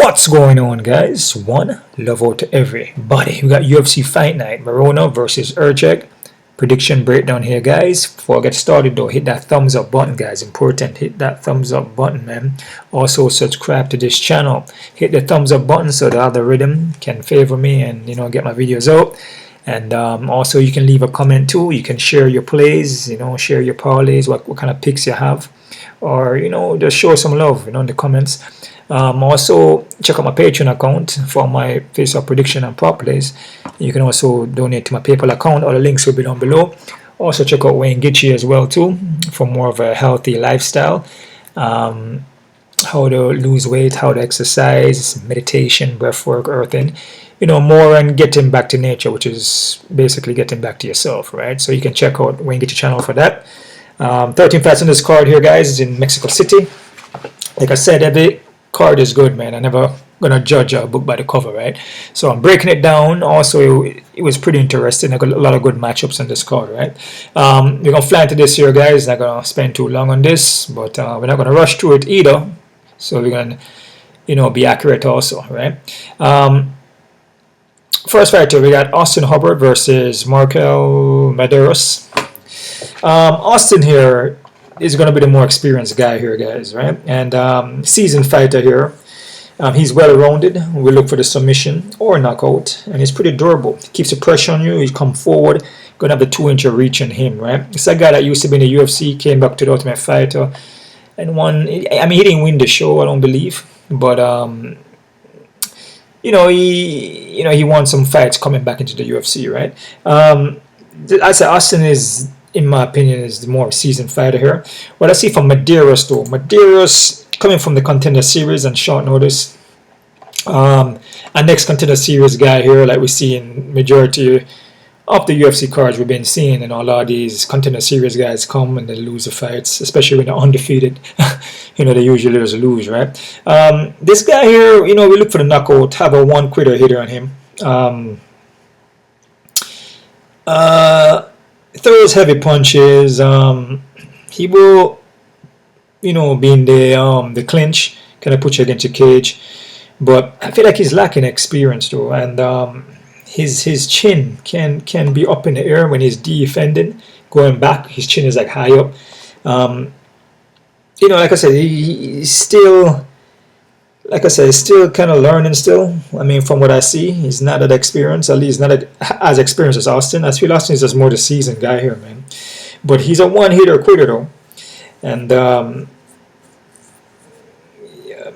What's going on, guys? One love out to everybody. We got UFC Fight Night, Moreno versus Erceg. Prediction breakdown here, guys. Before I get started though, hit that thumbs up button, guys. Important, hit that thumbs up button, man. Also subscribe to this channel. Hit the thumbs up button so the algorithm can favor me and get my videos out. And also you can leave a comment too. You can share your plays, share your parlays, what kind of picks you have, or just show some love in the comments. Also check out my Patreon account for my face-off prediction and prop plays. You can also donate to my PayPal account. All the links will be down below. Also check out Wayne Gaethje as well too for more of a healthy lifestyle. How to lose weight, how to exercise, meditation, breathwork, earthing, more, and getting back to nature, which is basically getting back to yourself, right? So you can check out Wayne Gaethje channel for that. 13 fights on this card here, guys, is in Mexico City. Like I said, every card is good, man. I'm never gonna judge a book by the cover, right? So I'm breaking it down. Also, it was pretty interesting. I got a lot of good matchups on this card, right? We're gonna fly into this here, guys. Not gonna spend too long on this, but we're not gonna rush through it either. So we're gonna, be accurate also, right? First fighter, we got Austin Hubbard versus Markel Medeiros. Austin here is going to be the more experienced guy here, guys, right? And seasoned fighter here. He's well-rounded. We look for the submission or knockout, and he's pretty durable. He keeps the pressure on you. He come forward. Going to have the 2-inch reach in him, right? It's a guy that used to be in the UFC, came back to the Ultimate Fighter, and won. I mean, he didn't win the show, I don't believe, but he won some fights coming back into the UFC, right? I say Austin is, in my opinion, is the more seasoned fighter here. What I see from Medeiros though, Medeiros coming from the Contender Series and short notice. Our next Contender Series guy here, like we see in majority of the UFC cards we've been seeing, and a lot of these Contender Series guys come and they lose the fights, especially when they're undefeated. They usually just lose, right? This guy here, we look for the knockout, have a 1-quitter hitter on him. Throws heavy punches. He will, be in the clinch, kind of put you against your cage. But I feel like he's lacking experience though, and his chin can be up in the air when he's defending, going back. His chin is like high up. Like I said, he's still, still kind of learning still. I mean, from what I see, he's not that experienced. At least not as experienced as Austin. I feel Austin is just more the seasoned guy here, man. But he's a one-hitter quitter though. And let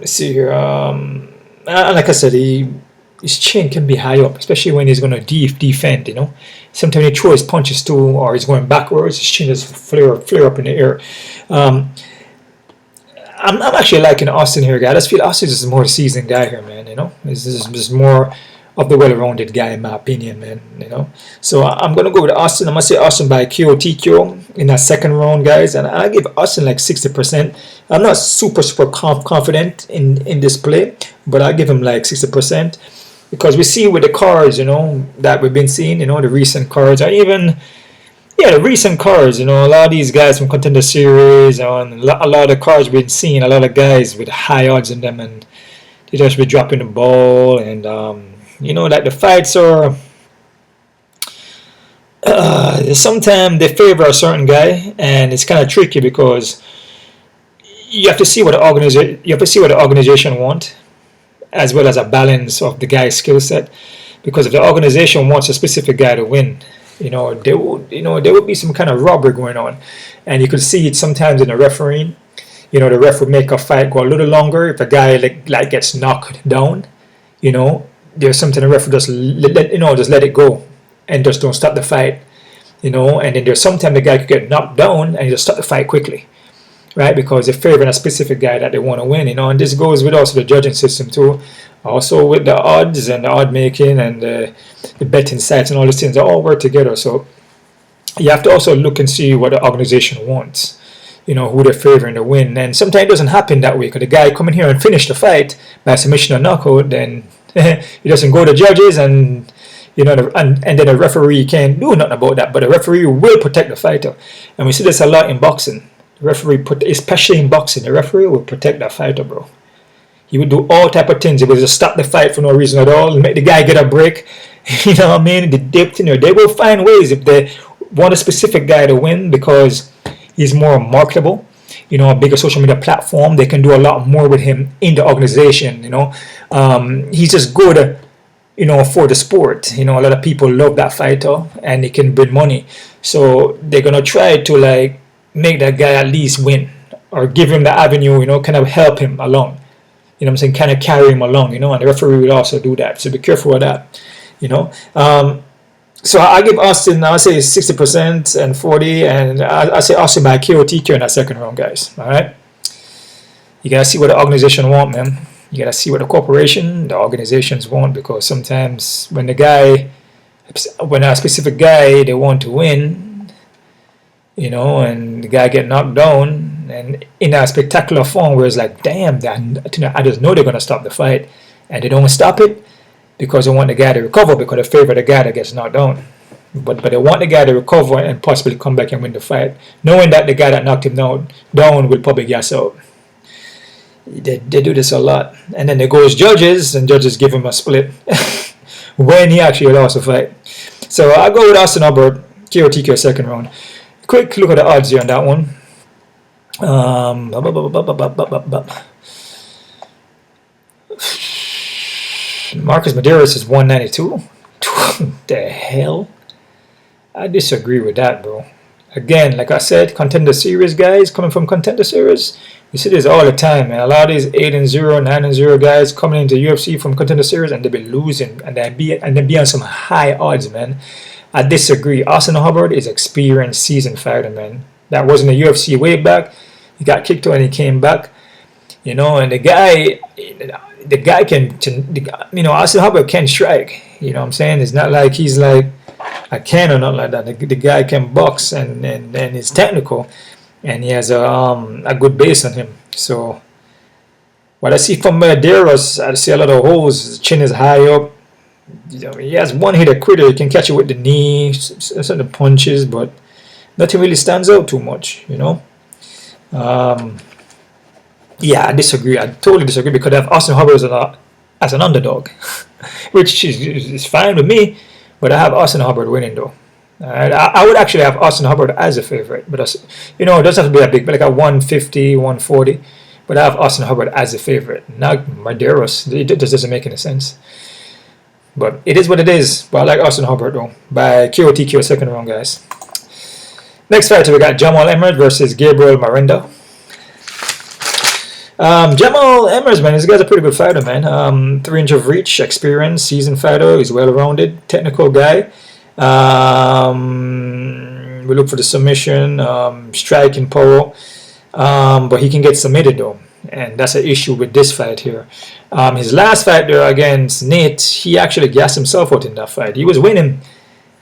me see here. Like I said, his chin can be high up, especially when he's going to defend. Sometimes he throws his punches too, or he's going backwards. His chin just flare up in the air. I'm actually liking Austin here, guys. I just feel Austin is more seasoned guy here, man. This is more of the well-rounded guy in my opinion, man. So I'm gonna go with Austin. I'm gonna say Austin by KOTKO in that second round, guys, and I give Austin like 60%. I'm not super confident in this play, but I give him like 60% because we see with the cards, that we've been seeing, the recent cards, or even. Yeah, the recent cards, a lot of these guys from Contender Series, and a lot of the cards we've been seeing, a lot of guys with high odds in them, and they just be dropping the ball, and like the fights are, sometimes they favor a certain guy, and it's kind of tricky because you have to see what the organization want, as well as a balance of the guy's skill set, because if the organization wants a specific guy to win, there would be some kind of robbery going on, and you could see it sometimes in the refereeing. The ref would make a fight go a little longer if a guy like gets knocked down. There's something the ref would just let it go and just don't stop the fight. And then there's sometimes the guy could get knocked down and you just stop the fight quickly, right? Because they're favoring a specific guy that they want to win. And this goes with also the judging system too. Also with the odds and the odd making and the betting sites and all these things, they all work together. So you have to also look and see what the organization wants, who they're favoring to win. And sometimes it doesn't happen that way, because the guy come in here and finish the fight by submission or knockout, then he doesn't go to judges, and and then the referee can't do nothing about that. But the referee will protect the fighter, and we see this a lot in boxing. The referee, especially in boxing, the referee will protect that fighter, bro. He would do all type of things. He would just stop the fight for no reason at all, make the guy get a break. You know what I mean? The depth, they will find ways if they want a specific guy to win because he's more marketable. A bigger social media platform. They can do a lot more with him in the organization. He's just good, for the sport. A lot of people love that fighter, and he can bring money. So they're gonna try to like make that guy at least win, or give him the avenue. Kind of help him along. What I'm saying, kind of carry him along. And the referee will also do that. So be careful of that. So I give Austin, I say 60% and 40, and I say Austin by KOTKO in that second round, guys. All right. You gotta see what the organization want, man. You gotta see what the corporation, the organizations want, because sometimes when a specific guy they want to win, and the guy get knocked down, and in a spectacular form where it's like, damn, I just know they're gonna stop the fight, and they don't stop it. Because they want the guy to recover, because they favor the guy that gets knocked down. But they want the guy to recover and possibly come back and win the fight, knowing that the guy that knocked him down will probably gas out. They do this a lot. And then there goes judges, and judges give him a split when he actually lost the fight. So I go with Austin Hubbard, KOTKO second round. Quick look at the odds here on that one. Marcus Medeiros is 192. The hell? I disagree with that, bro. Again, like I said, Contender Series guys coming from Contender Series, you see this all the time, man. A lot of these 8-0, 9-0 guys coming into UFC from Contender Series, and they be losing, and they be on some high odds, man. I disagree. Austin Hubbard is experienced, seasoned fighter, man. That wasn't a UFC way back. He got kicked out and he came back. And the guy can, Austin Hubbard can strike. You know what I'm saying? It's not like he's like a can or nothing like that. The guy can box and he's technical, and he has a good base on him. So what I see from Medeiros, I see a lot of holes. His chin is high up. He has one hitter quitter. He can catch it with the knee, some of the punches, but nothing really stands out too much. Yeah, I disagree. I totally disagree, because I have Austin Hubbard as an underdog, which is fine with me, but I have Austin Hubbard winning though. I would actually have Austin Hubbard as a favorite, but it doesn't have to be a big, but like a 150, 140. But I have Austin Hubbard as a favorite, not Medeiros. It just doesn't make any sense. But it is what it is. But I like Austin Hubbard though, by KOTKO second round, guys. Next fight, we got Jamall Emmers versus Gabriel Moreno. Jamall Emmers, man, this guy's a pretty good fighter, man. 3-inch of reach, experience, seasoned fighter. He's well-rounded, technical guy. We look for the submission, striking power, but he can get submitted though, and that's an issue with this fight here. His last fight there against Nate, he actually gassed himself out in that fight. He was winning,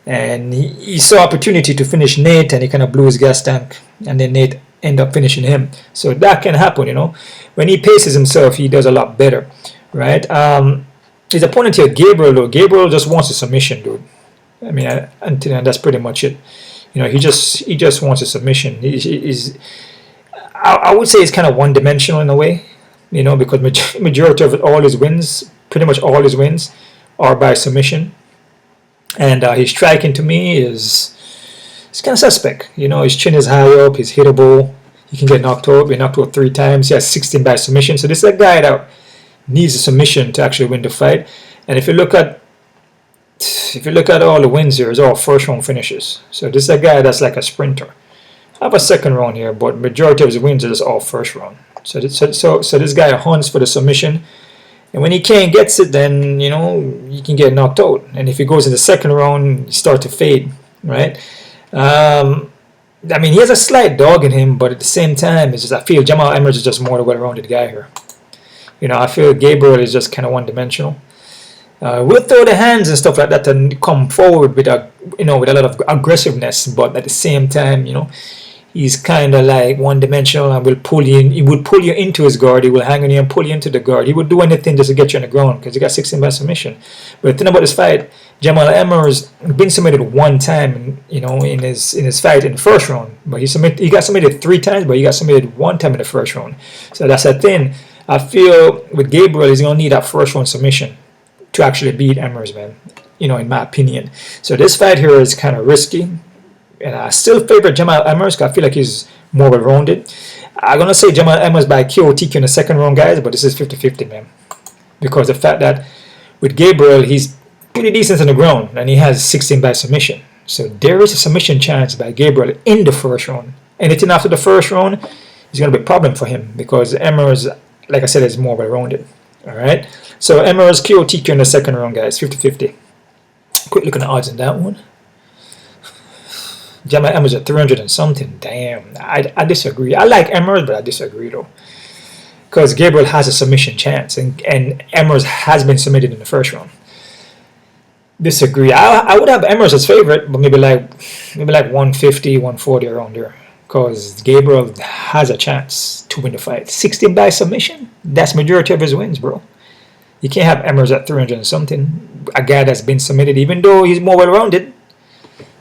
and he saw opportunity to finish Nate, and he kind of blew his gas tank, and then Nate end up finishing him. So that can happen, When he paces himself, he does a lot better, right? His opponent here, Gabriel, though. Gabriel just wants a submission, dude. I mean, that's pretty much it. He just wants a submission. I would say he's kind of one-dimensional in a way, because majority of all his wins, pretty much all his wins, are by submission. And his striking to me is... it's kind of suspect. His chin is high up, he's hittable, he can get knocked out. He knocked out 3 times. He has 16 by submission. So this is a guy that needs a submission to actually win the fight. And if you look at all the wins here, it's all first round finishes. So this is a guy that's like a sprinter. I have a second round here, but majority of his wins are just all first round. So this guy hunts for the submission. And when he can't get it, then he can get knocked out. And if he goes in the second round, he starts to fade, right? I mean, he has a slight dog in him, but at the same time, it's just I feel Jamall Emmers is just more the well-rounded guy here. I feel Gabriel is just kind of one-dimensional. We'll throw the hands and stuff like that and come forward with a lot of aggressiveness, but at the same time, he's kind of like one-dimensional and will pull you in. He would pull you into his guard. He will hang on you and pull you into the guard. He would do anything just to get you on the ground because he got 16 by submission. But the thing about this fight, Jamall Emmers been submitted one time, in his fight in the first round. But he got submitted 3 times, but he got submitted 1 time in the first round. So that's the thing. I feel with Gabriel, he's going to need that first round submission to actually beat Emmers, man. You know, in my opinion. So this fight here is kind of risky. And I still favor Jamall Emmers because I feel like he's more well-rounded. I'm going to say Jamall Emmers by KOTKO in the second round, guys, but this is 50-50, man. Because the fact that with Gabriel, he's pretty decent on the ground, and he has 16 by submission. So there is a submission chance by Gabriel in the first round. Anything after the first round is going to be a problem for him because Emmers, like I said, is more well-rounded. All right? So Emmers, KOTKO in the second round, guys, 50-50. Quick look at the odds in that one. Jamall Emmers at 300 and something. Damn, I disagree. I like Emmers, but I disagree though. Because Gabriel has a submission chance, and Emmers has been submitted in the first round. Disagree. I would have Emmers as favorite, but maybe like 150, 140 around there. Because Gabriel has a chance to win the fight. 16 by submission. That's majority of his wins, bro. You can't have Emmers at 300 and something. A guy that's been submitted, even though he's more well-rounded.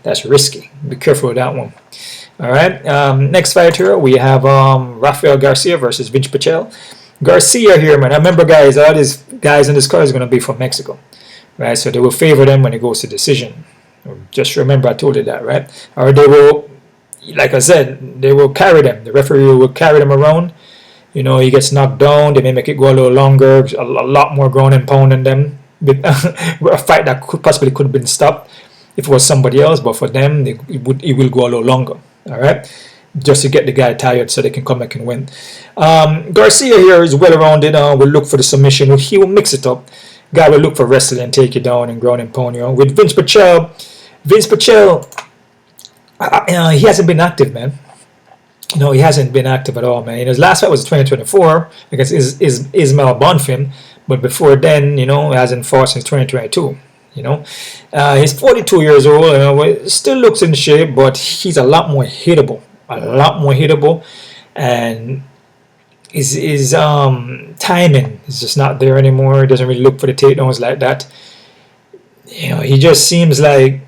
That's risky. Be careful with that one. All right. Next fight here, we have Rafael Garcia versus Vince Pichel. Garcia here, man. I remember, guys, all these guys in this card is going to be from Mexico. Right? So they will favor them when it goes to decision. Just remember I told you that, right? Or they will, like I said, they will carry them. The referee will carry them around. You know, he gets knocked down. They may make it go a little longer. A lot more ground and pound than them. A fight that could have been stopped if it was somebody else, but for them, it will go a little longer. All right, just to get the guy tired so they can come back and win. Garcia here is well-rounded. Will look for the submission. He will mix it up. Guy will look for wrestling and take you down and ground and pound you. With Vince Pichel, he hasn't been active, man. No, he hasn't been active at all, man. And his last fight was 2024 against Ismail Bonfim, but before then, you know, he hasn't fought since 2022. You know, he's 42 years old. Still looks in shape, but he's a lot more hittable. And his timing is just not there anymore. He doesn't really look for the takedowns like that. You know, he just seems like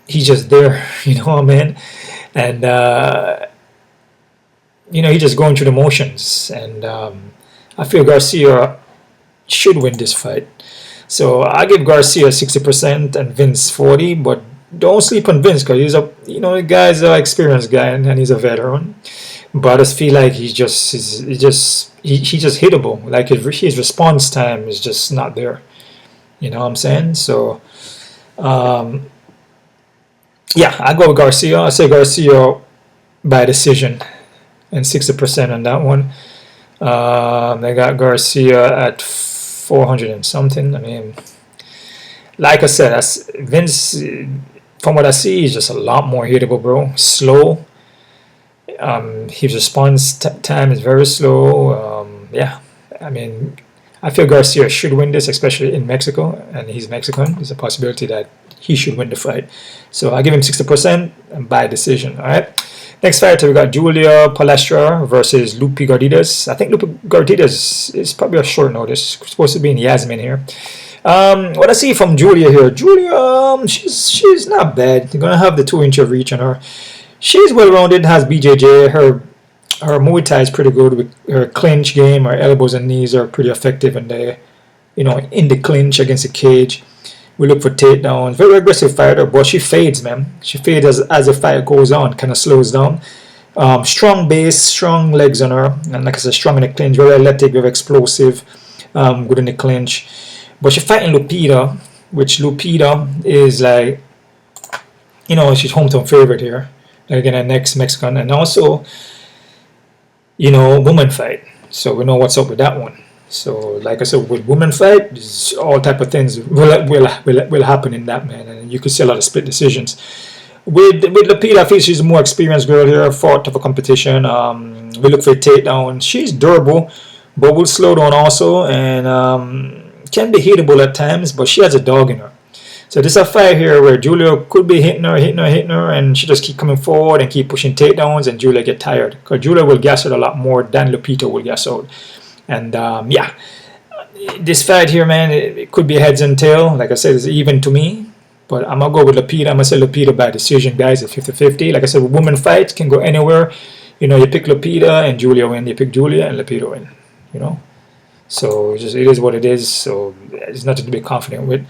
he's just there. You know what I mean? And you know, he's just going through the motions. And I feel Garcia should win this fight. So I give Garcia 60% and Vince 40%, but don't sleep on Vince because he's the guy's an experienced guy and he's a veteran. But I just feel like he's just hittable. Like his response time is just not there. You know what I'm saying? So yeah, I go with Garcia. I say Garcia by decision and 60% on that one. I got Garcia at 400 and something. I mean, like I said, Vince, from what I see, is just a lot more hittable, bro. Slow. His response time is very slow. Yeah, I mean, I feel Garcia should win this, especially in Mexico, and he's Mexican. There's a possibility that he should win the fight. So I give him 60% and by decision. All right. Next fight, we got Julia Palestra versus Loopy Godinez. I think Loopy Godinez is probably a short notice. It's supposed to be in Yasmin here. What I see from Julia here, she's not bad. You're gonna have the 2-inch of reach on her. She's well-rounded, has BJJ. Her Muay Thai is pretty good with her clinch game. Her elbows and knees are pretty effective in the clinch against the cage. We look for takedowns. Very aggressive fighter, but she fades, man. She fades as the fight goes on, kind of slows down. Strong base, strong legs on her, and like I said, strong in the clinch, very athletic, very explosive, good in the clinch. But she's fighting Lupita, which Lupita is like, she's hometown favorite here. Again, the next Mexican, and also, woman fight. So we know what's up with that one. So, like I said, with women fight, all type of things will happen in that, man, and you could see a lot of split decisions. With Lupita, I feel she's a more experienced girl here, fought tougher competition. We look for a takedown. She's durable, but will slow down also, and can be hittable at times, but she has a dog in her. So this is a fight here where Julia could be hitting her, and she just keep coming forward and keep pushing takedowns, and Julia get tired because Julia will gas out a lot more than Lupita will gas out. And yeah, this fight here, man, it could be heads and tail. Like I said, it's even to me. But I'm going to go with Lupita. I'm going to say Lupita by decision, guys, at 50-50. Like I said, women fights can go anywhere. You pick Lupita and Julia win. You pick Julia and Lupita win. So it is what it is. So it's nothing to be confident with.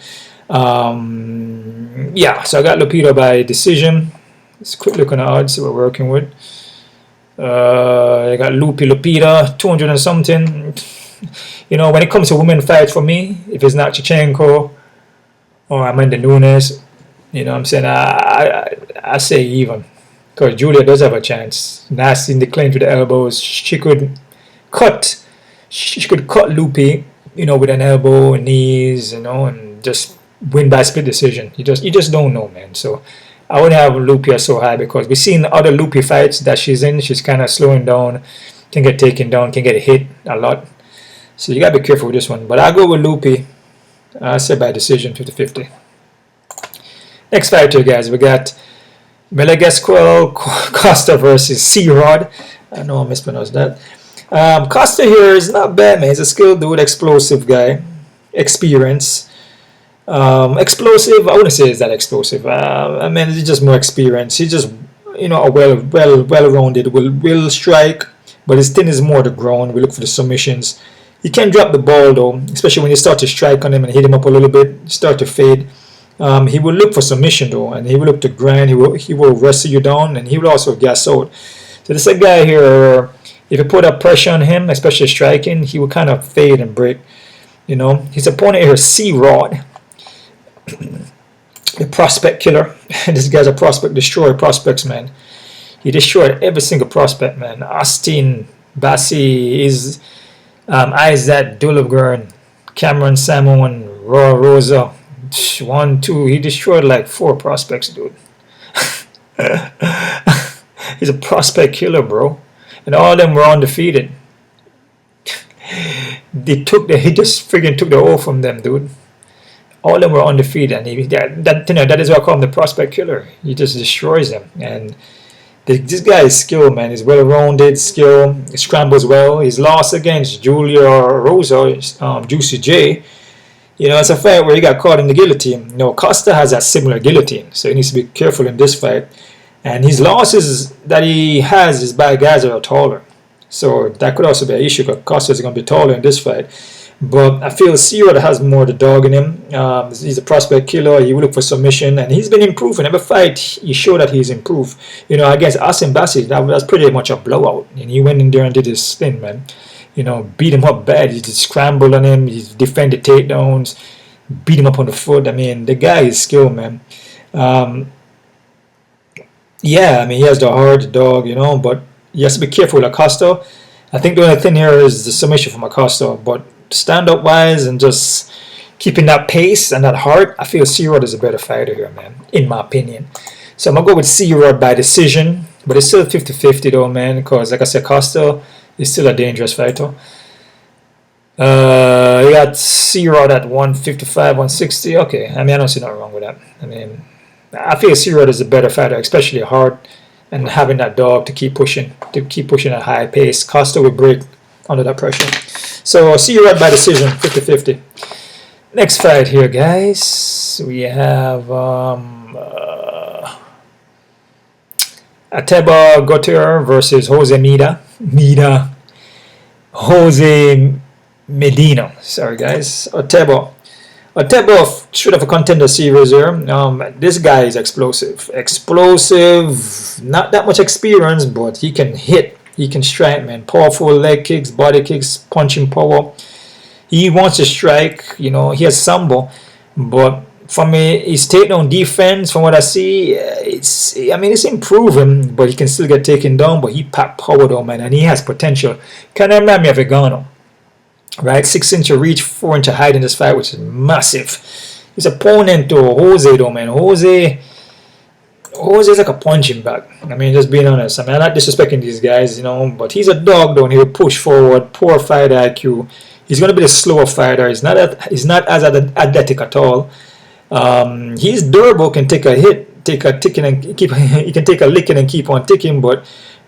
Yeah, so I got Lupita by decision. Let's quick look on the odds we're working with. I got Lupita, 200 and something. You know, when it comes to women fights for me, if it's not Chichenko or Amanda Nunes, you know what I'm saying, I say even. Because Julia does have a chance. Nasty in the clinch with the elbows. She could cut Loopy, you know, with an elbow and knees, you know, and just win by split decision. You just don't know, man. So I wouldn't have Loopy so high because we've seen other Loopy fights that she's in. She's kind of slowing down, can get taken down, can get hit a lot. So you gotta be careful with this one. But I'll go with Loopy. I say by decision, 50-50. Next fight here, guys. We got Melegesquel Costa versus C-Rod. I know I mispronounced that. Costa here is not bad, man. He's a skilled dude, explosive guy, experience. Explosive, I wouldn't say it's that explosive. I mean, he's just more experience. He's just, you know, a well-rounded. Will strike, but his thing is more the ground. We look for the submissions. He can drop the ball though, especially when you start to strike on him and hit him up a little bit, start to fade. He will look for submission though, and he will look to grind. He will wrestle you down, and he will also gas out. So this is a guy here. If you put up pressure on him, especially striking, he will kind of fade and break. You know, his opponent here, C-Rod, the prospect killer. This guy's a prospect destroyer, prospects, man. He destroyed every single prospect, man. Austin, Bassi, Isaac Dulagern, Cameron Salmon, Raul Rosa. 1, 2, he destroyed like 4 prospects, dude. He's a prospect killer, bro. And all of them were undefeated. He just freaking took the O from them, dude. All of them were undefeated, and that is why I call him the prospect killer. He just destroys them. And this guy is skilled, man. He's well-rounded, skilled. He scrambles well. He's lost against Julia Rosa, Juicy J. You know, it's a fight where he got caught in the guillotine. You know, Costa has that similar guillotine, so he needs to be careful in this fight. And his losses that he has is by guys that are taller. So that could also be an issue because Costa is going to be taller in this fight. But I feel C-Rod has more of the dog in him. He's a prospect killer. He will look for submission, and he's been improving. Every fight, he showed that he's improved. You know, against Austin Bassi, that was pretty much a blowout. And he went in there and did his thing, man. You know, beat him up bad. He just scrambled on him. He defended takedowns, beat him up on the foot. I mean, the guy is skilled, man. Yeah, I mean, he has the hard dog, you know, but he has to be careful with Acosta. I think the only thing here is the submission from Acosta, but stand-up wise and just keeping that pace and that heart, I feel C-Rod is a better fighter here, man, in my opinion. So I'm going to go with C-Rod by decision, but it's still 50-50 though, man, because like I said, Costa is still a dangerous fighter. You got C-Rod at 155, 160. Okay, I mean, I don't see nothing wrong with that. I mean, I feel C-Rod is a better fighter, especially hard, and having that dog to keep pushing at high pace. Costa will break under that pressure. So C-Rod by decision, 50-50. Next fight here, guys. We have Ateba Gautier versus Jose Medina. Sorry, guys. Ateba should have a contender series here. This guy is explosive. Not that much experience, but he can hit. He can strike, man. Powerful leg kicks, body kicks, punching power. He wants to strike. You know, he has sambo, but from his takedown defense, from what I see, it's improving, but he can still get taken down. But he packed power though, man, and he has potential. Kind of remind me of Vegano, right? 6-inch reach, 4-inch height in this fight, which is massive. His opponent though, Jose though, man, Jose is like a punching bag. I mean, just being honest. I mean, I'm not disrespecting these guys, you know, but he's a dog though, and he'll push forward. Poor fight IQ. He's going to be the slower fighter. He's not as athletic at all. He's durable, can take a hit, take a ticking and keep. He can take a licking and keep on ticking, but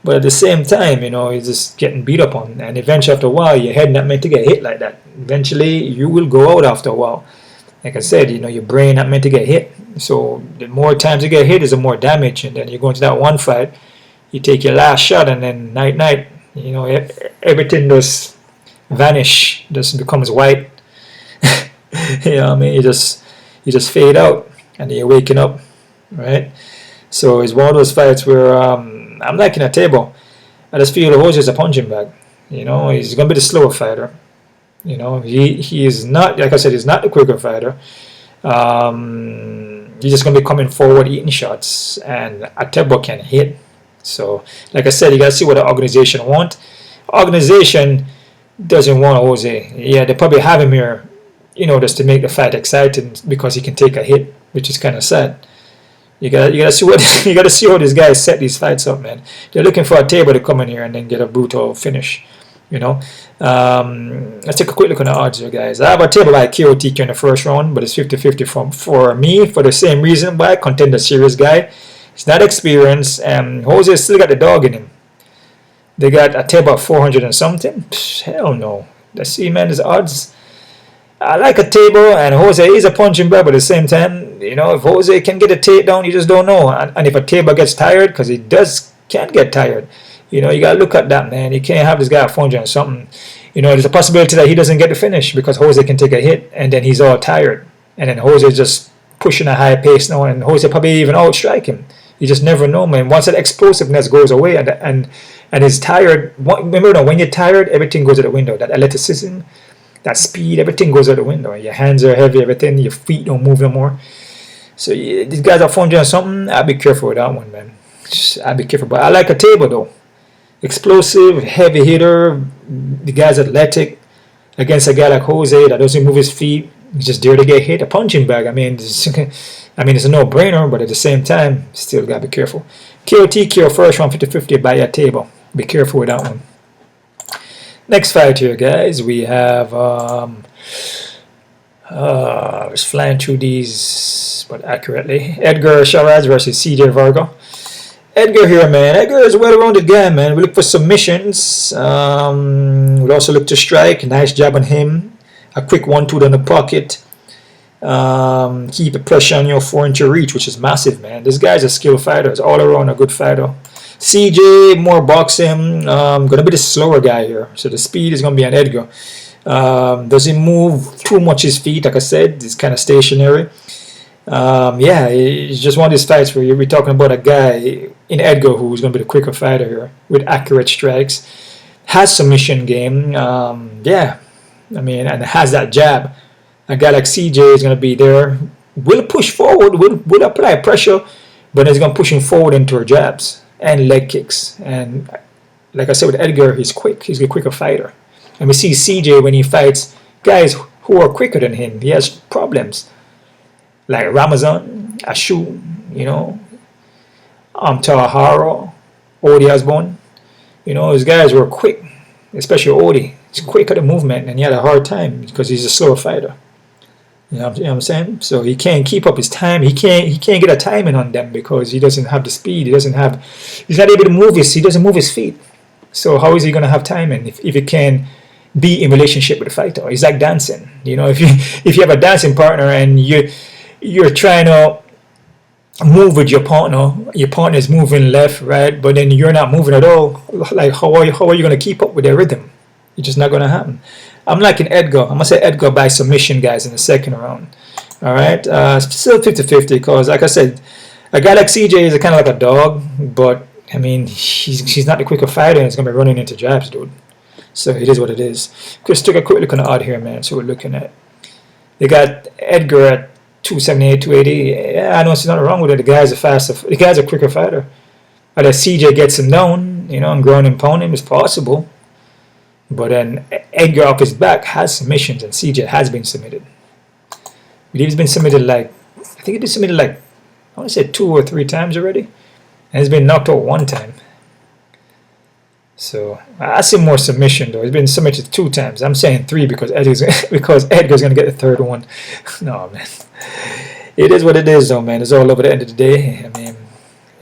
at the same time, you know, he's just getting beat up on. And eventually, after a while, your head not meant to get hit like that. Eventually, you will go out after a while. Like I said, you know, your brain not meant to get hit. So the more times you get hit is the more damage. And then you go into that one fight, you take your last shot, and then night, you know, everything just vanish, just becomes white. You know what I mean? You just fade out, and you're waking up, right? So it's one of those fights where I'm liking Ateba. I just feel Jose is a punching bag. You know, he's gonna be the slower fighter. You know, he is not, like I said, he's not the quicker fighter. He's just gonna be coming forward, eating shots, and Ateba can hit. So, like I said, you gotta see what the organization want. Organization doesn't want Jose. Yeah, they probably have him here, you know, just to make the fight exciting because he can take a hit, which is kind of sad. You gotta see what you gotta see how these guys set these fights up, man. They're looking for Ateba to come in here and then get a brutal finish. You know, let's take a quick look on the odds here, guys. I have Ateba by KOTKO in the first round, but it's 50-50 for me for the same reason why. Contender series guy. He's not experienced, and Jose still got the dog in him. They got Ateba 400 and something. Hell no. Let's see, man. There's odds. I like Ateba, and Jose is a punching bag, but at the same time, you know, if Jose can get a takedown, you just don't know. And if Ateba gets tired, because he can get tired, you know, you got to look at that, man. You can't have this guy at 400 and something. You know, there's a possibility that he doesn't get the finish because Jose can take a hit, and then he's all tired. And then Jose just pushing a high pace now, and Jose probably even outstrike him. You just never know, man. Once that explosiveness goes away and he's tired, remember, when you're tired, everything goes out the window. That athleticism, that speed, everything goes out the window. Your hands are heavy, everything, your feet don't move no more. So these guys are 400 or something. I'll be careful with that one, man. I'll be careful. But I like Ateba, though. Explosive, heavy hitter. The guy's athletic against a guy like Jose that doesn't move his feet. He's just there to get hit. A punching bag. I mean, it's a no-brainer, but at the same time, still got to be careful. KOTKO first round 50-50 by Ateba. Be careful with that one. Next fight here, guys. We have just flying through these, but accurately. Édgar Cháirez versus CJ Varga. Édgar here, man. Édgar is a well-rounded guy, man. We look for submissions. We'll also look to strike. Nice job on him. A quick 1-2 in the pocket. Keep the pressure on your 4-inch reach, which is massive, man. This guy's a skilled fighter. He's all around a good fighter. CJ, more boxing. Gonna be the slower guy here. So the speed is gonna be on Édgar. Doesn't move too much his feet, like I said. He's kind of stationary. Yeah, it's just one of these fights where we're talking about a guy in Édgar who's going to be the quicker fighter here with accurate strikes, has submission game, yeah, I mean, and has that jab. A guy like CJ is going to be there, will push forward, will apply pressure, but he's going to push him forward into her jabs and leg kicks. And like I said with Édgar, he's quick, he's a quicker fighter. And we see CJ when he fights guys who are quicker than him, he has problems. Like Ramazan, Ashu, you know, Tahara, Odi Osborne. You know, those guys were quick, especially Odi. He's quick at the movement, and he had a hard time because he's a slower fighter. You know what I'm saying? So he can't keep up his time. He can't get a timing on them because he doesn't have the speed. He's not able to move he doesn't move his feet. So how is he going to have timing if he can be in relationship with the fighter? It's like dancing. You know, if you have a dancing partner and you're trying to move with your partner is moving left, right, but then you're not moving at all. Like how are you going to keep up with their rhythm? It's just not going to happen. I'm liking Édgar. I'm going to say Édgar by submission, guys, in the second round. All right, still 50-50 because, like I said, a guy like CJ is kind of like a dog, but I mean, he's not the quicker fighter, and he's going to be running into jabs, dude. So it is what it is. Just take a quick look on the odd here, man. So we're looking at, they got Édgar at 278, 280. Yeah, I know there's nothing wrong with it. The guy's a quicker fighter. But if CJ gets him down, you know, and ground and pound him, it's possible. But then Édgar off his back has submissions, and CJ has been submitted. I believe he's been submitted like, I think he's been submitted like, I want to say 2 or 3 times already. And he's been knocked out 1 time. So I see more submission though. He's been submitted 2 times. I'm saying 3 because Édgar's going to get the 3rd one. No, man. It is what it is though, man. It's all over the end of the day. I mean,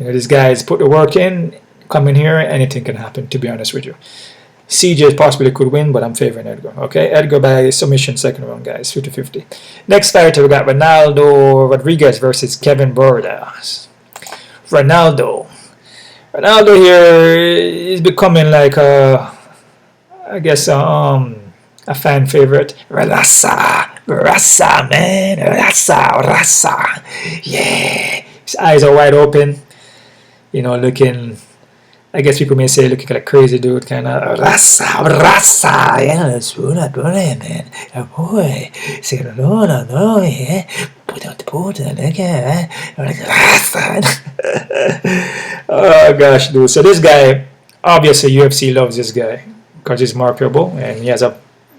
you know, these guys put the work in, come in here, anything can happen, to be honest with you. CJ possibly could win, but I'm favoring Édgar. Okay, Édgar by submission, 2nd round, guys, 50-50. Next fighter, we got Ronaldo Rodríguez versus Kevin Bordas. Ronaldo here is becoming like I guess a fan favorite. Rasa, man. Rasa. Yeah. His eyes are wide open. You know, looking, I guess people may say looking like a crazy dude, kind of. Rasa. Yeah, that's not brilliant, man. Oh, boy. Say, no, yeah. Put it, okay. Rasa. Oh, gosh, dude. So this guy, obviously UFC loves this guy because he's marketable and he has a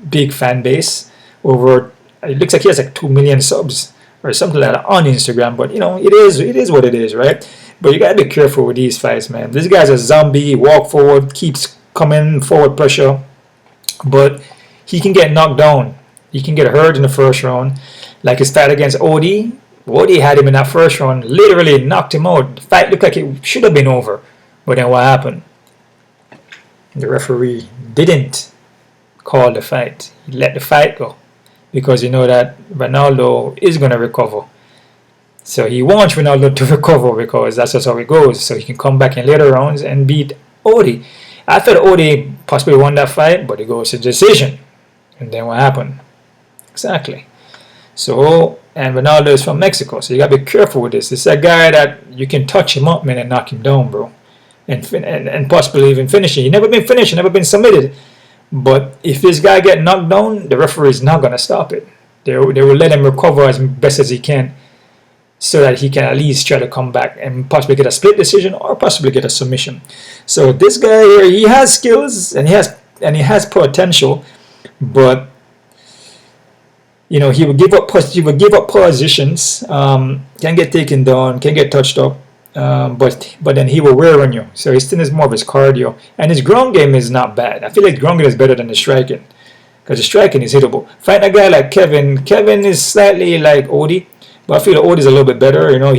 big fan base. Over, it looks like he has like 2 million subs or something like that on Instagram, but you know, it is what it is, right? But you gotta be careful with these fights, man. This guy's a zombie, walk forward, keeps coming forward pressure, but he can get knocked down. He can get hurt in the first round. Like his fight against Odie had him in that first round, literally knocked him out. The fight looked like it should have been over, but then what happened? The referee didn't call the fight. He let the fight go because you know that Ronaldo is going to recover. So he wants Ronaldo to recover because that's just how it goes. So he can come back in later rounds and beat Odie. I thought Odie possibly won that fight, but it goes to decision. And then what happened? Exactly. So, and Ronaldo is from Mexico, so you got to be careful with this. It's a guy that you can touch him up, man, and knock him down, bro. And possibly even finish it. He never been finished, never been submitted. But if this guy get knocked down, the referee is not going to stop it. They will let him recover as best as he can so that he can at least try to come back and possibly get a split decision or possibly get a submission. So this guy here, he has skills and he has potential, but you know, he would give up positions, can get taken down, can get touched up, but then he will wear on you. So his thing is more of his cardio, and his ground game is not bad. I feel like ground game is better than the striking, because the striking is hittable. Fighting a guy like Kevin is slightly like Odie, but I feel like Odie is a little bit better. You know,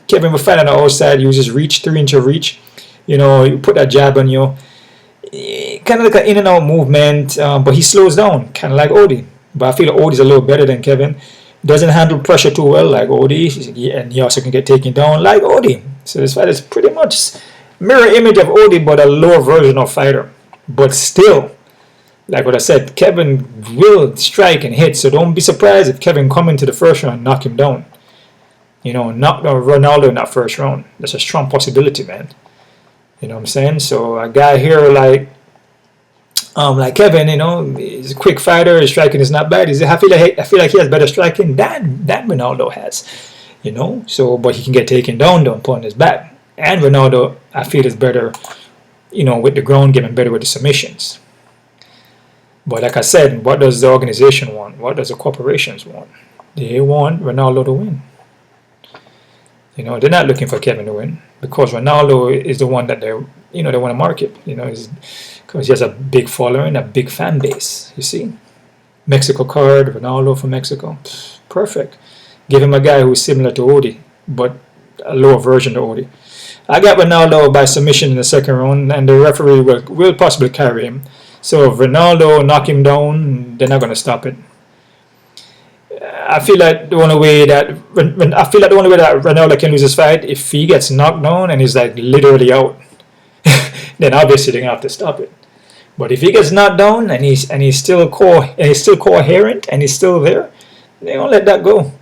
Kevin will fight on the outside, uses reach, 3-inch of reach. You know, you put that jab on you, kind of like an in and out movement, but he slows down, kind of like Odie. But I feel like Odie's a little better than Kevin. Doesn't handle pressure too well like Odie, and he also can get taken down like Odie. So this fight is pretty much mirror image of Odie, but a lower version of fighter. But still, like what I said, Kevin will strike and hit. So don't be surprised if Kevin come into the first round and knock him down. You know, knock Ronaldo in that first round. That's a strong possibility, man. You know what I'm saying? So a guy here like Kevin, you know, he's a quick fighter. His striking is not bad. I feel like he has better striking than Ronaldo has, you know. So, but he can get taken down, don't put on his back. And Ronaldo, I feel, is better, you know, with the ground game and better with the submissions. But like I said, what does the organization want? What does the corporations want? They want Ronaldo to win. You know, they're not looking for Kevin to win because Ronaldo is the one that they want to market. You know, because he has a big following, a big fan base. You see, Mexico card, Ronaldo from Mexico, perfect. Give him a guy who's similar to Odie, but a lower version of Odie. I got Ronaldo by submission in the second round, and the referee will possibly carry him. So if Ronaldo knock him down, they're not going to stop it. I feel like the only way that Ronaldo can lose his fight if he gets knocked down and he's like literally out. Then obviously they're gonna have to stop it. But if he gets knocked down and he's still coherent and he's still there, they won't let that go.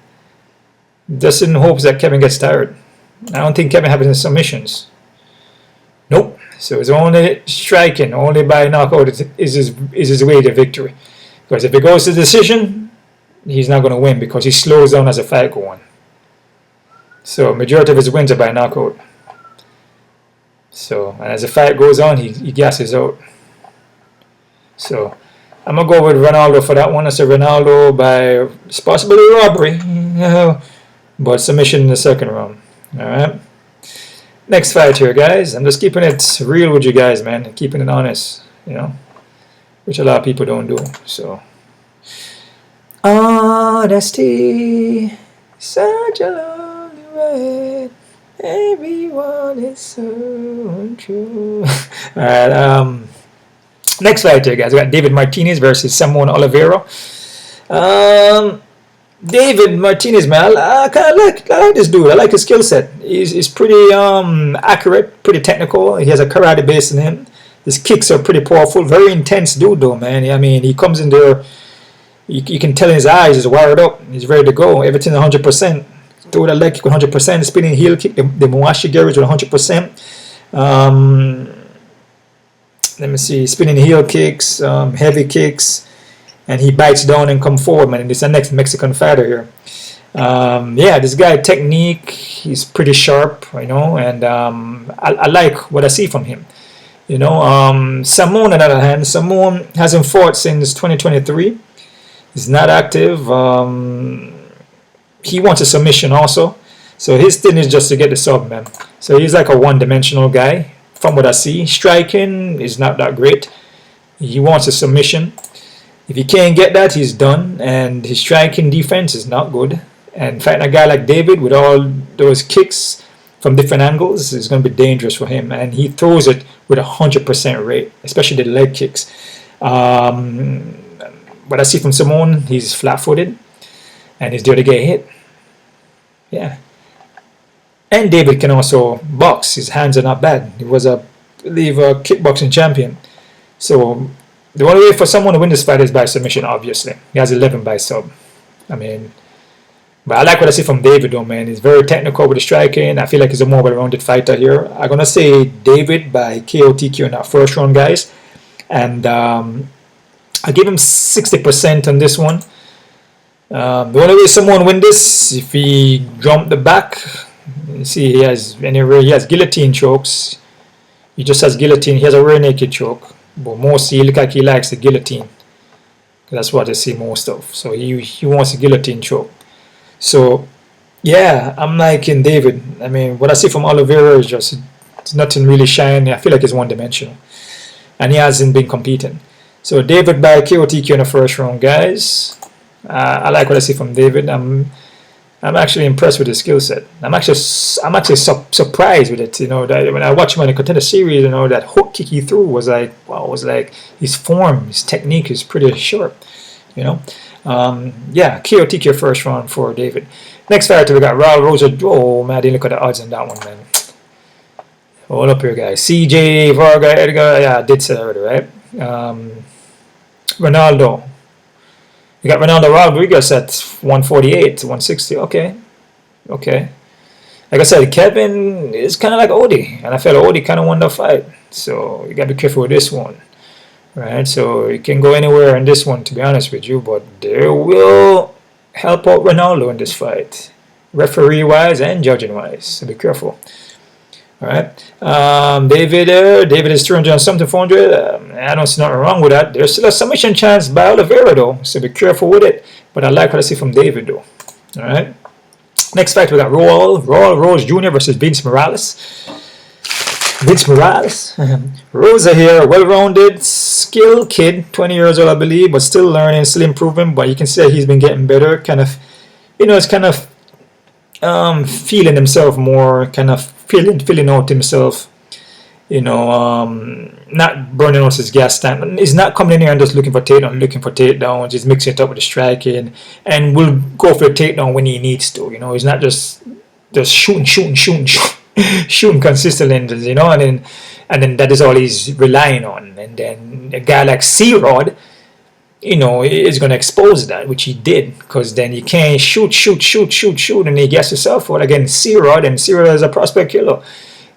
Just in hopes that Kevin gets tired. I don't think Kevin has any submissions. Nope. So it's only striking, only by knockout is his way to victory. Because if it goes to decision, he's not going to win because he slows down as a fight goes on. So majority of his wins are by knockout. So, and as the fight goes on, he gasses out. So, I'm going to go with Ronaldo for that one. I said Ronaldo by possibly robbery, but submission in the second round. Alright. Next fight here, guys. I'm just keeping it real with you guys, man. Keeping it honest, you know, which a lot of people don't do. So, honesty, such a lonely way. Everyone is so true. Alright, next fight here, guys. We got David Martinez versus Simon Oliveira. David Martinez, man, I like this dude. I like his skill set. He's pretty accurate, pretty technical. He has a karate base in him. His kicks are pretty powerful. Very intense dude, though, man. I mean, he comes in there. You can tell in his eyes he's wired up. He's ready to go. Everything 100%. Throw that leg kick 100%. Spinning heel kick. The Muashi garage with 100%. Let me see. Spinning heel kicks. Heavy kicks. And he bites down and come forward, man. And this is the next Mexican fighter here. Yeah, this guy, technique, he's pretty sharp, you know, and I like what I see from him. You know, Simone, on the other hand, Simone hasn't fought since 2023. He's not active. He wants a submission also. So his thing is just to get the sub, man. So he's like a one-dimensional guy from what I see. Striking is not that great. He wants a submission. If he can't get that, he's done. And his striking defense is not good. And fighting a guy like David with all those kicks from different angles is going to be dangerous for him. And he throws it with 100% rate, especially the leg kicks. What I see from Simone, he's flat-footed. And he's there to get hit. Yeah. And David can also box. His hands are not bad. He was, I believe, a kickboxing champion. So the only way for someone to win this fight is by submission, obviously. He has 11 by sub. I mean, but I like what I see from David, though, man. He's very technical with the striking. I feel like he's a more well-rounded fighter here. I'm going to say David by KOTKO in that first round, guys. And I give him 60% on this one. The only way someone win this, if he jump the back, you see he has guillotine chokes. He just has guillotine. He has a rear naked choke, but mostly he look like he likes the guillotine. That's what I see most of. So he wants a guillotine choke. So yeah, I'm liking David. I mean, what I see from Oliveira is just it's nothing really shiny. I feel like it's one-dimensional, and he hasn't been competing. So David by KOTKO in the first round, guys. I like what I see from David. I'm actually impressed with his skill set. I'm actually surprised with it. You know, that when I watched him in the Contender Series, you know, that hook kick he threw was like, wow, it was like his form, his technique is pretty sharp. You know, yeah, KOTKO first round for David. Next fighter we got Raul Rosas. Oh man, I didn't look at the odds on that one, man. Hold up here, guys. CJ Varga Edgar. Yeah, I did say that already, right? Ronaldo. We got Ronaldo Rodríguez at 148, 160. Okay. Like I said, Kevin is kind of like Odie, and I felt Odie kind of won the fight. So you got to be careful with this one, right? So you can go anywhere in this one, to be honest with you, but they will help out Ronaldo in this fight, referee-wise and judging-wise. So be careful. All right, David is 300 and something, 400. I don't see nothing wrong with that. There's still a submission chance by Oliveira, though, so be careful with it. But I like what I see from David, though. All right, next fight we got Raul Rosas Jr. versus Vince Morales. Rosa here, well-rounded, skilled kid, 20 years old, I believe, but still learning, still improving. But you can see he's been getting better. Kind of, you know, it's kind of feeling himself more, kind of filling out himself, you know, not burning out his gas tank. He's not coming in here and just looking for takedowns. He's mixing it up with the striking, and will go for a takedown when he needs to. You know, he's not just shooting consistently, you know, and then that is all he's relying on. And then a guy like C-Rod, you know, is going to expose that, which he did, because then you can't shoot, and he gets himself out against C-Rod, and C-Rod is a prospect killer.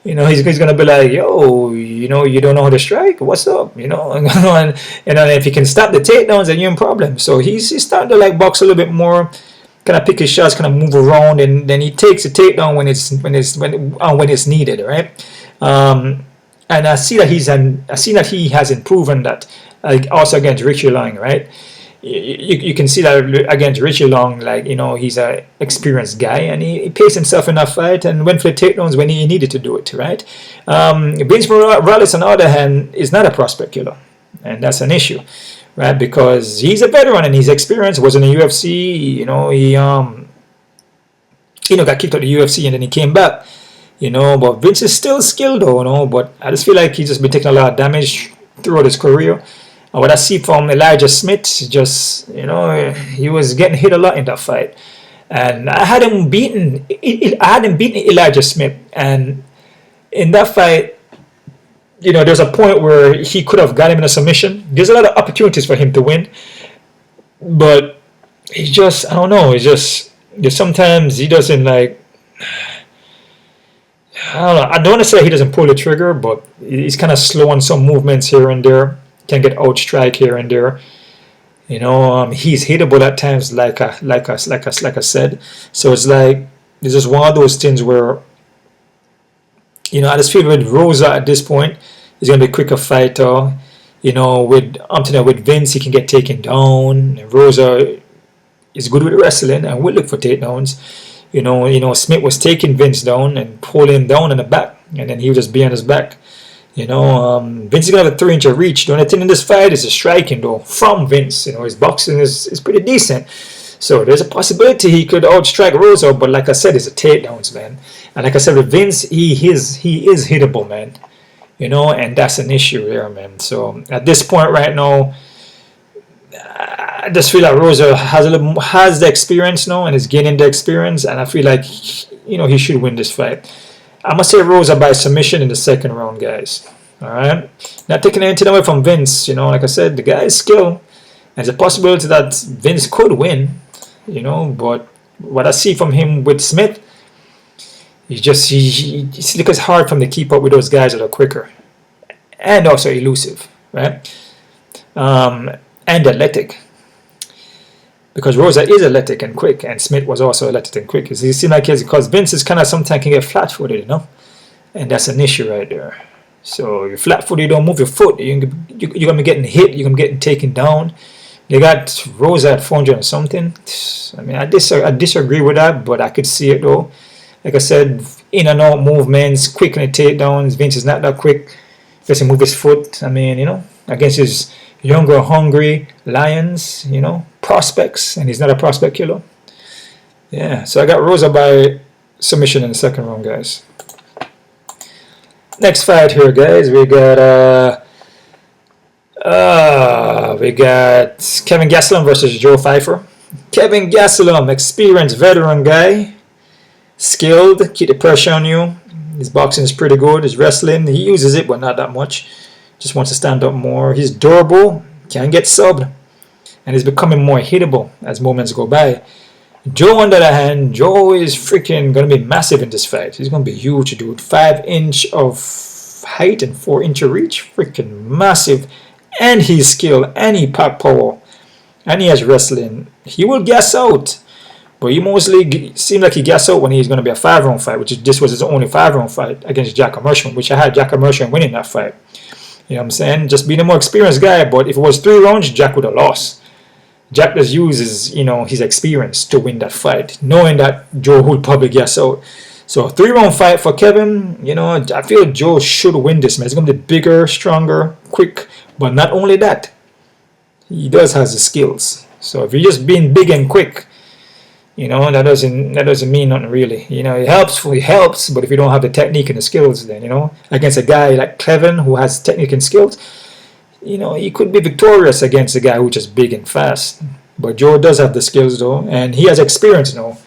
You know, he's going to be like, yo, you know, you don't know how to strike? What's up? You know, and if he can stop the takedowns, then you're in problem. So he's starting to like box a little bit more, kind of pick his shots, kind of move around, and then he takes a takedown when it's needed, right? And I see that he has improved that. Also against Richie Long, right? You can see that against Richie Long, like, you know, he's an experienced guy, and he paced himself in that fight and went for the takedowns when he needed to do it, right? Vince Morales, on the other hand, is not a prospect killer, and that's an issue, right? Because he's a veteran and he's experienced, was in the UFC, you know, he got kicked out of the UFC and then he came back, you know, but Vince is still skilled, though, you know, but I just feel like he's just been taking a lot of damage throughout his career. And what I see from Elijah Smith, just, you know, he was getting hit a lot in that fight. And I had him beaten Elijah Smith. And in that fight, you know, there's a point where he could have got him in a submission. There's a lot of opportunities for him to win, but he's just, I don't know, it's just sometimes he doesn't like, I don't know, I don't want to say he doesn't pull the trigger, but he's kind of slow on some movements here and there, can get outstrike here and there. You know, he's hittable at times, like I said. So it's like, it's just one of those things where, you know, I just feel with Rosa at this point, he's going to be a quicker fighter. You know, with Vince, he can get taken down. Rosa is good with wrestling and will look for takedowns. You know, Smith was taking Vince down and pulling him down in the back, and then he would just be on his back. You know, Vince is going to have a 3-inch reach. The only thing in this fight is the striking, though, from Vince. You know, his boxing is pretty decent. So there's a possibility he could outstrike Rosa, but like I said, it's a takedowns, man. And like I said, with Vince, he is hittable, man. You know, and that's an issue here, man. So at this point right now, I just feel like Rosa has the experience now and is gaining the experience, and I feel like, you know, he should win this fight. I'm going to say Rosa by submission in the second round, guys. Alright? Not taking anything away from Vince. You know, like I said, the guy is skilled. There's a possibility that Vince could win. You know, but what I see from him with Smith, it's hard for him to keep up with those guys that are quicker. And also elusive. Right? And athletic. Because Rosa is athletic and quick, and Smith was also athletic and quick. It seems like because Vince is kind of sometimes can get flat-footed, you know, and that's an issue right there. So you're flat-footed, you don't move your foot, you're gonna be getting hit, you're gonna be getting taken down. They got Rosa at 400 or something. I mean, I disagree with that, but I could see it though. Like I said, in and out movements, quick on the takedowns. Vince is not that quick. He doesn't move his foot. I mean, you know, against his younger, hungry lions, you know, prospects, and he's not a prospect killer. Yeah, so I got Rosa by submission in the second round, guys. Next fight here, guys, we got Kevin Gastelum versus Joe Pfeiffer. Kevin Gastelum, experienced veteran guy, skilled, keep the pressure on you. His boxing is pretty good. His wrestling, he uses it, but not that much. Just wants to stand up more. He's durable, can get subbed, and he's becoming more hittable as moments go by. Joe, on the other hand, Joe is freaking going to be massive in this fight. He's going to be huge, dude. 5-inch of height and 4-inch reach. Freaking massive. And he's skilled, and he pack power, and he has wrestling. He will gas out, but he mostly seems like he gas out when he's going to be a 5-round fight, this was his only 5-round fight against Jack Mershman, which I had Jack Mershman winning that fight. You know what I'm saying? Just being a more experienced guy, but if it was 3 rounds, Jack would have lost. Jack just uses, you know, his experience to win that fight, knowing that Joe would probably gas out. So a 3-round fight for Kevin, you know, I feel Joe should win this, man. He's going to be bigger, stronger, quick, but not only that, he does has the skills. So if you're just being big and quick, you know, that doesn't mean nothing really. You know, it helps, but if you don't have the technique and the skills, then, you know, against a guy like Kevin who has technique and skills, you know, he could be victorious against a guy who's just big and fast. But Joe does have the skills though, and he has experience now.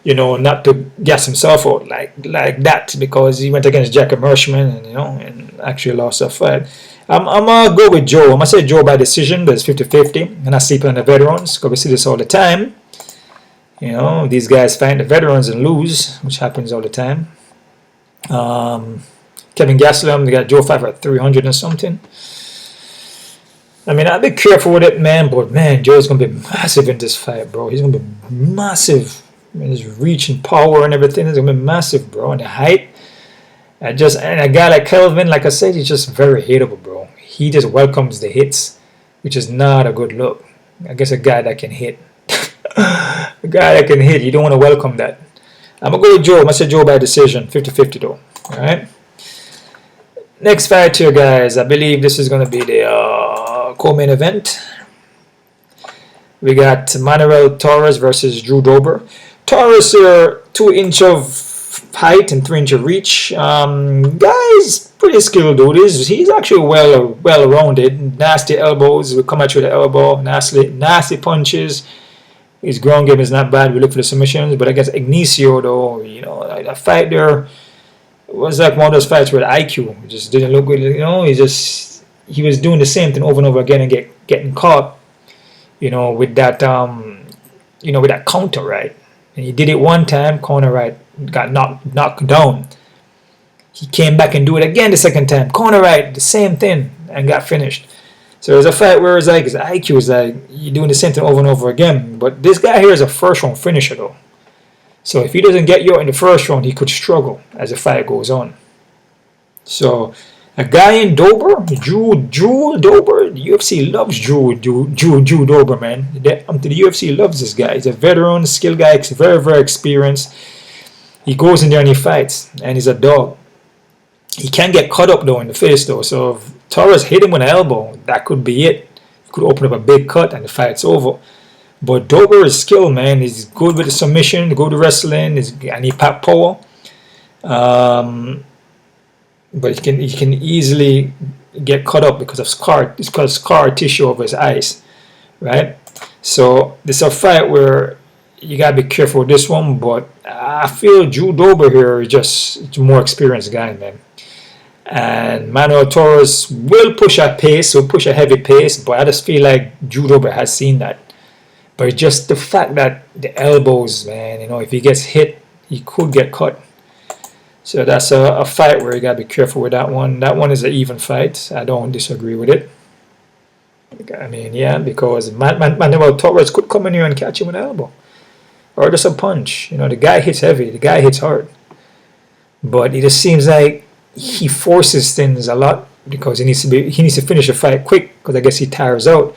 You know, not to gas himself out like that, because he went against Jack Mershman and, you know, and actually lost that fight. I'm gonna go with Joe. I'm gonna say Joe by decision, but it's 50-50. And I sleep on the veterans, because we see this all the time. You know, these guys fight the veterans and lose, which happens all the time. Kevin Gastelum, they got Joe Pfeiffer at 300 and something. I mean, I'll be careful with it, man, but man, Joe's gonna be massive in this fight, bro. He's gonna be massive. I mean, his reach and power and everything is gonna be massive, bro. And the height, and a guy like Kelvin, like I said, he's just very hittable, bro. He just welcomes the hits, which is not a good look. I guess a guy that can hit, a guy that can hit, you don't want to welcome that. I'm gonna go with Joe. I'm gonna say Joe by decision, 50-50 though. All right. Next fight here, guys. I believe this is gonna be the co-main event. We got Manuel Torres versus Drew Dober. Torres here, 2-inch of height and 3-inch of reach. Guy's pretty skilled, dude. He's actually well rounded. Nasty elbows. We come at you with the elbow. Nasty punches. His ground game is not bad. We look for the submissions, but I guess Ignacio though, you know, that fight there, it was like one of those fights where the IQ just didn't look good. You know, he was doing the same thing over and over again and getting caught. You know, with that with that counter right. And he did it one time, corner right, got knocked down. He came back and do it again the second time, corner right, the same thing, and got finished. So there's a fight where it's like his IQ is like you're doing the same thing over and over again. But this guy here is a first round finisher though. So if he doesn't get you out in the first round, he could struggle as the fight goes on. So a guy in Dober, Drew Dober, the UFC loves Drew Dober, man. The UFC loves this guy. He's a veteran, skilled guy, very, very experienced. He goes in there and he fights, and he's a dog. He can get cut up though in the face though. So if Torres hit him with an elbow, that could be it. He could open up a big cut and the fight's over. But Dober is skilled, man. He's good with the submission, good with wrestling, and he pack power. But he can easily get cut up because of scar tissue over his eyes, right? So this is a fight where you gotta be careful with this one. But I feel Drew Dober here is just a more experienced guy, man. And Manuel Torres will push a heavy pace, but I just feel like Drew Dober has seen that. But it's just the fact that the elbows, man, you know, if he gets hit, he could get cut. So that's a fight where you got to be careful with that one. That one is an even fight. I don't disagree with it. I mean, yeah, because Manuel Torres could come in here and catch him with an elbow. Or just a punch. You know, the guy hits heavy. The guy hits hard. But it just seems like he forces things a lot because he needs to finish the fight quick because I guess he tires out.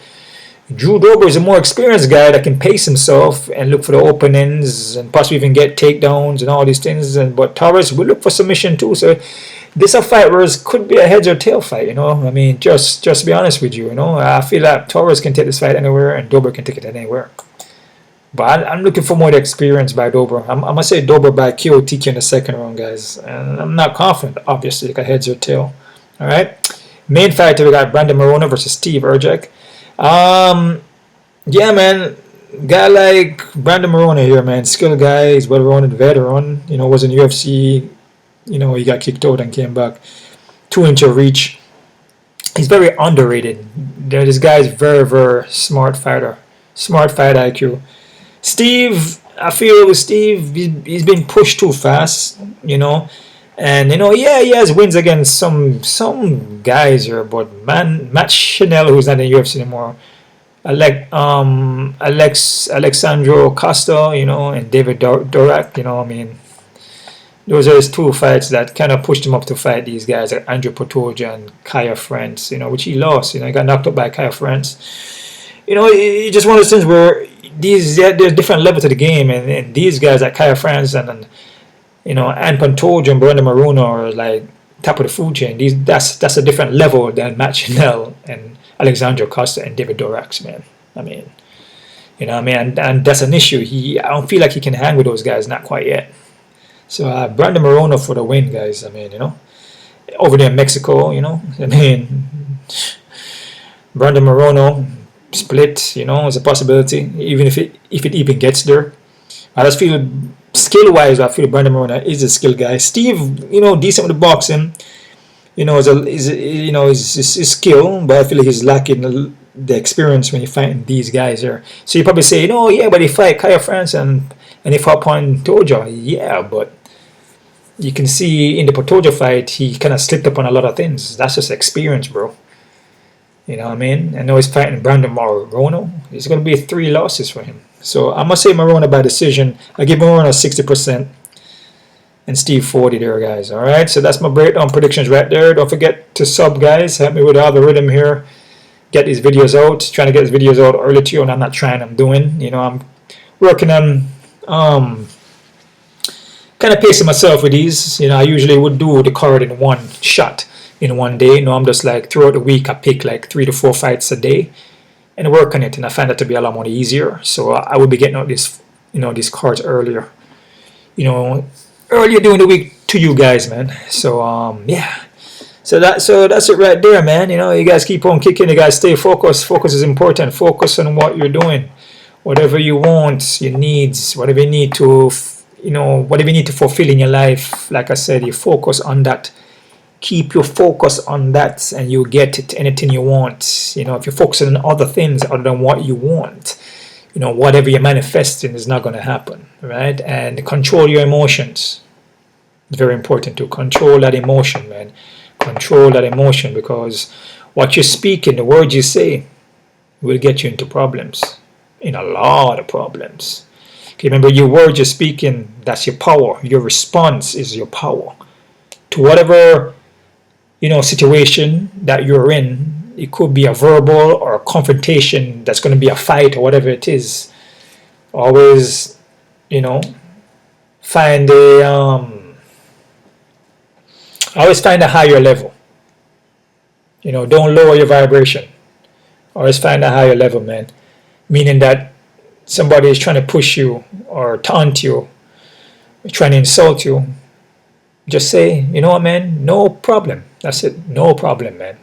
Drew Dober is a more experienced guy that can pace himself and look for the openings and possibly even get takedowns and all these things. But Torres will look for submission too. So this is a fight where it could be a heads or tail fight. You know, I mean, just to be honest with you, you know, I feel like Torres can take this fight anywhere and Dober can take it anywhere. But I'm looking for more experience by Dober. I'm gonna say Dober by KOTKO in the second round, guys. And I'm not confident, obviously, like a heads or tail. All right. Main fighter, we got Brandon Moreno versus Steve Erceg. Yeah, man, guy like Brandon Moreno here, man, skilled guy, he's well-rounded veteran, you know, was in UFC, you know, he got kicked out and came back, 2-inch of reach. He's very underrated. This guy is very, very smart fighter, smart fight IQ. Steve, I feel with Steve, he's been pushed too fast, you know. And, you know, yeah, he has wins against some guys here, but Matt Chanel, who's not in the UFC anymore, Alexandro Costa, you know, and David Dorak, you know, I mean, those are his two fights that kind of pushed him up to fight these guys like Andrew Pantoja and Kaya France, you know, which he lost, you know, he got knocked up by Kaya France. You know, it's just one of those things where there's different levels to the game, and these guys like Kaya France and you know, and Pantoja and Brandon Moreno are like top of the food chain. That's a different level than Matt Chanel and Alexandro Costa and David Dorax, man. I mean, you know, I mean, and that's an issue. I don't feel like he can hang with those guys, not quite yet. So Brandon Moreno for the win, guys. I mean, you know, over there in Mexico, you know, I mean, Brandon Moreno split, you know, is a possibility, even if it even gets there. I just feel skill-wise, I feel Brandon Moreno is a skilled guy. Steve, you know, decent with the boxing, you know, is skill, but I feel like he's lacking the experience when you're fighting these guys here. So you probably say, oh yeah, but he fight Kaya France and he fought Pantoja. Yeah, but you can see in the Pantoja fight, he kind of slipped up on a lot of things. That's just experience, bro. You know what I mean? I know he's fighting Brandon Moreno. It's going to be 3 losses for him. So I'm going to say Moreno by decision. I give Moreno 60% and Steve 40 there, guys. All right, so that's my breakdown predictions right there. Don't forget to sub, guys. Help me with the algorithm here. Get these videos out. Trying to get these videos out early to you, and I'm not trying. I'm doing. You know, I'm working on kind of pacing myself with these. You know, I usually would do the card in one shot in one day. You know, I'm just like throughout the week I pick like 3 to 4 fights a day and work on it, and I find that to be a lot more easier. So I will be getting out this, you know, these cards earlier, you know, earlier during the week to you guys, man. So yeah, so that's it right there, man. You know, you guys keep on kicking. You guys stay focused. Focus is important. Focus on what you're doing, whatever you want, your needs, whatever you need to, you know, whatever you need to fulfill in your life, like I said, you focus on that. Keep your focus on that and you get it, anything you want. You know, if you focus on other things other than what you want, you know, whatever you're manifesting is not going to happen, right? And control your emotions. It's very important to control that emotion, man. Control that emotion, because what you're speaking, the words you say, will get you into problems, in a lot of problems. Okay, remember, your words you're speaking, that's your power. Your response is your power to whatever, you know, situation that you're in. It could be a verbal or a confrontation that's going to be a fight or whatever it is. Always, you know, find a always find a higher level. You know, don't lower your vibration. Always find a higher level, man. Meaning that somebody is trying to push you or taunt you, trying to insult you. Just say, you know what, man, no problem. That's it, no problem, man.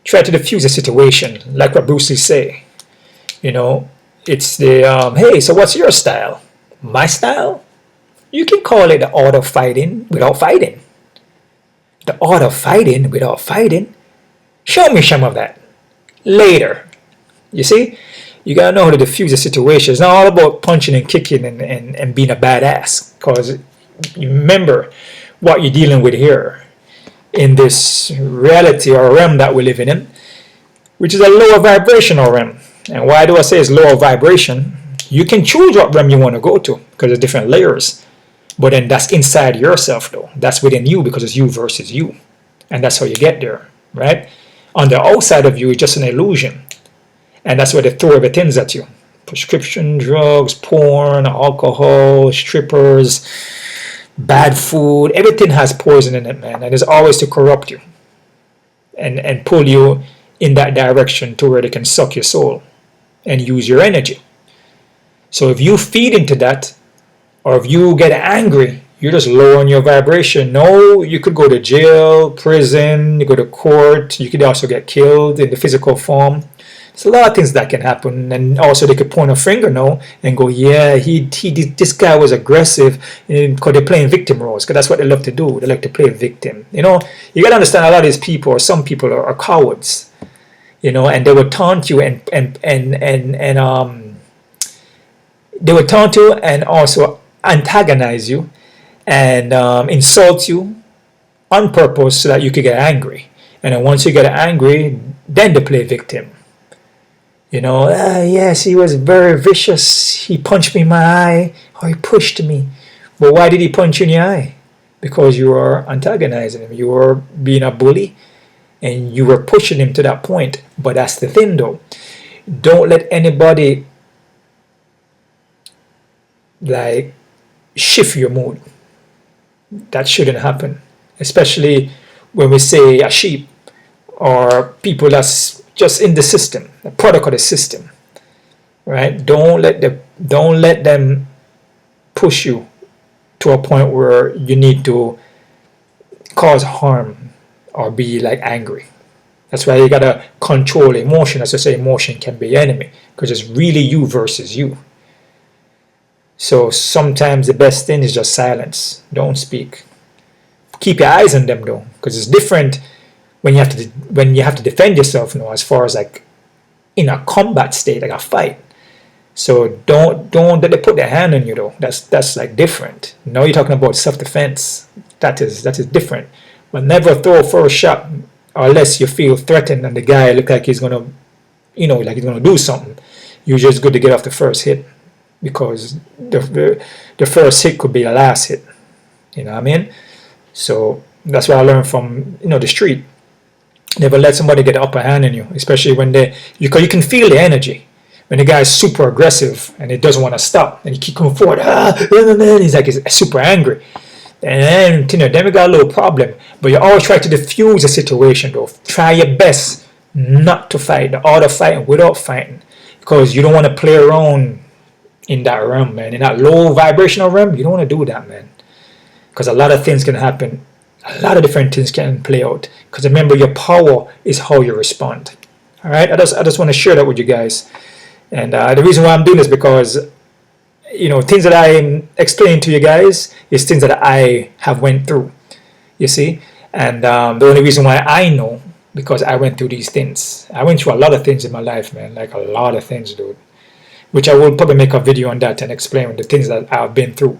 Try to diffuse the situation, like what Bruce Lee say. You know, it's the, hey, so what's your style? My style? You can call it the art of fighting without fighting. The art of fighting without fighting? Show me some of that. Later. You see? You gotta know how to diffuse the situation. It's not all about punching and kicking and being a badass. Because you remember what you're dealing with here in this reality or realm that we're living in, which is a lower vibrational realm. And why do I say it's lower vibration? You can choose what realm you want to go to because there's different layers. But then that's inside yourself, though. That's within you, because it's you versus you. And that's how you get there, right? On the outside of you, it's just an illusion. And that's where they throw everything at you. Prescription drugs, porn, alcohol, strippers, bad food. Everything has poison in it, man. And it's always to corrupt you and pull you in that direction to where they can suck your soul and use your energy. So if you feed into that, or if you get angry, you're just lowering your vibration. No, you could go to jail, prison, you go to court, you could also get killed in the physical form. There's a lot of things that can happen. And also they could point a finger now and go, yeah, this guy was aggressive, because they're playing victim roles, because that's what they love to do. They like to play victim. You know, you got to understand, a lot of these people, or some people are cowards, you know, and they will taunt you and they will taunt you and also antagonize you and insult you on purpose so that you could get angry. And then once you get angry, then they play victim. You know, yes, he was very vicious. He punched me in my eye, or he pushed me. But why did he punch you in your eye? Because you were antagonizing him. You were being a bully and you were pushing him to that point. But that's the thing, though. Don't let anybody like shift your mood. That shouldn't happen, especially when we say a sheep or people that's just in the system, a product of the system, right? Don't let them push you to a point where you need to cause harm or be like angry. That's why you gotta control emotion. As I say, emotion can be enemy, because it's really you versus you. So sometimes the best thing is just silence. Don't speak. Keep your eyes on them, though, because it's different when you have to defend yourself, you know, as far as like in a combat state, like a fight. So don't let them put their hand on you, though. That's like different. Now you're talking about self-defense. That is different. But never throw a first shot unless you feel threatened and the guy look like he's gonna, you know, like he's gonna do something. Usually it's good to get off the first hit, because the first hit could be the last hit. You know what I mean? So that's what I learned from, you know, the street. Never let somebody get the upper hand on you, especially when you can feel the energy. When the guy is super aggressive and he doesn't want to stop, and you keep coming forward, he's super angry. And then, you know, then we got a little problem. But you always try to diffuse the situation, though. Try your best not to fight, the art of fighting without fighting, because you don't want to play around in that realm, man. In that low vibrational realm, you don't want to do that, man, because a lot of things can happen. A lot of different things can play out, because remember, your power is how you respond. All right, I just want to share that with you guys. And the reason why I'm doing this, because things that I explain to you guys is things that I have went through, you see. And the only reason why I know, because I went through these things. I went through a lot of things in my life, man, like a lot of things, dude, which I will probably make a video on that and explain the things that I've been through,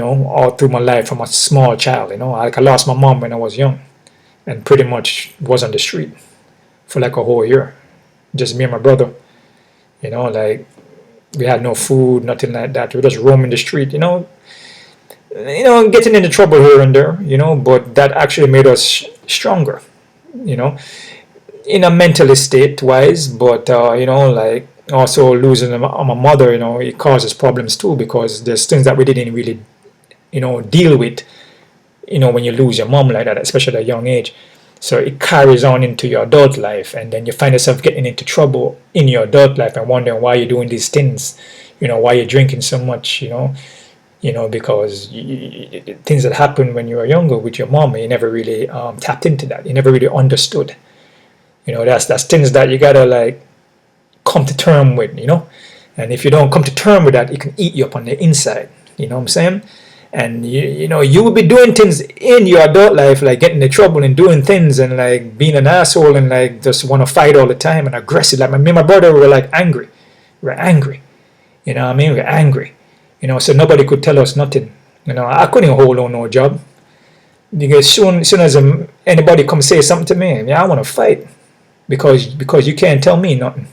all through my life from a small child. Like I lost my mom when I was young and pretty much was on the street for like a whole year, just me and my brother. Like we had no food, nothing like that. We just roaming the street, getting into trouble here and there, but that actually made us stronger, in a mental state wise. But like also losing my mother, it causes problems too, because there's things that we didn't really deal with, when you lose your mom like that, especially at a young age. So it carries on into your adult life, and then you find yourself getting into trouble in your adult life and wondering why you're doing these things, why you're drinking so much, because things that happened when you were younger with your mom, you never really tapped into that. You never really understood. That's things that you gotta like come to term with, and if you don't come to term with that, it can eat you up on the inside. You know what I'm saying? And you will be doing things in your adult life, like getting in trouble and doing things and like being an asshole and like just want to fight all the time and aggressive. Like me and my brother were like angry. We're angry. You know what I mean? We're angry. So nobody could tell us nothing. I couldn't hold on no job. Because soon as anybody come say something to me, I want to fight. Because you can't tell me nothing.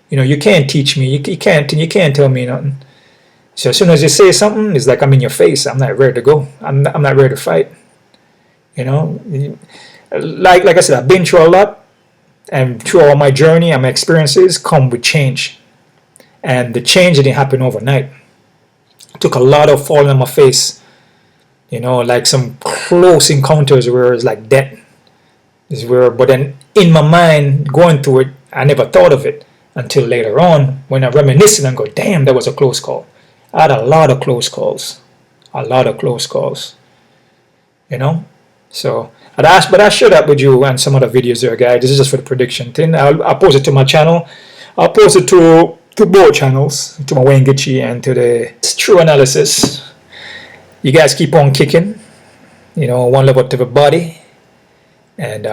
You can't teach me. You can't tell me nothing. So as soon as you say something, it's like I'm in your face. I'm not ready to go. I'm not ready to fight. Like I said, I've been through a lot, and through all my journey and my experiences come with change. And the change didn't happen overnight. It took a lot of falling on my face. Like some close encounters where it's like death. But then in my mind, going through it, I never thought of it until later on when I reminisce and go, damn, that was a close call. I had a lot of close calls. So but I shared that with you and some other videos there, guys. This is just for the prediction thing. I'll post it to my channel. I'll post it to both channels, to my Wayne Gitchy and to the True Analysis. You guys keep on kicking. One love up to everybody. And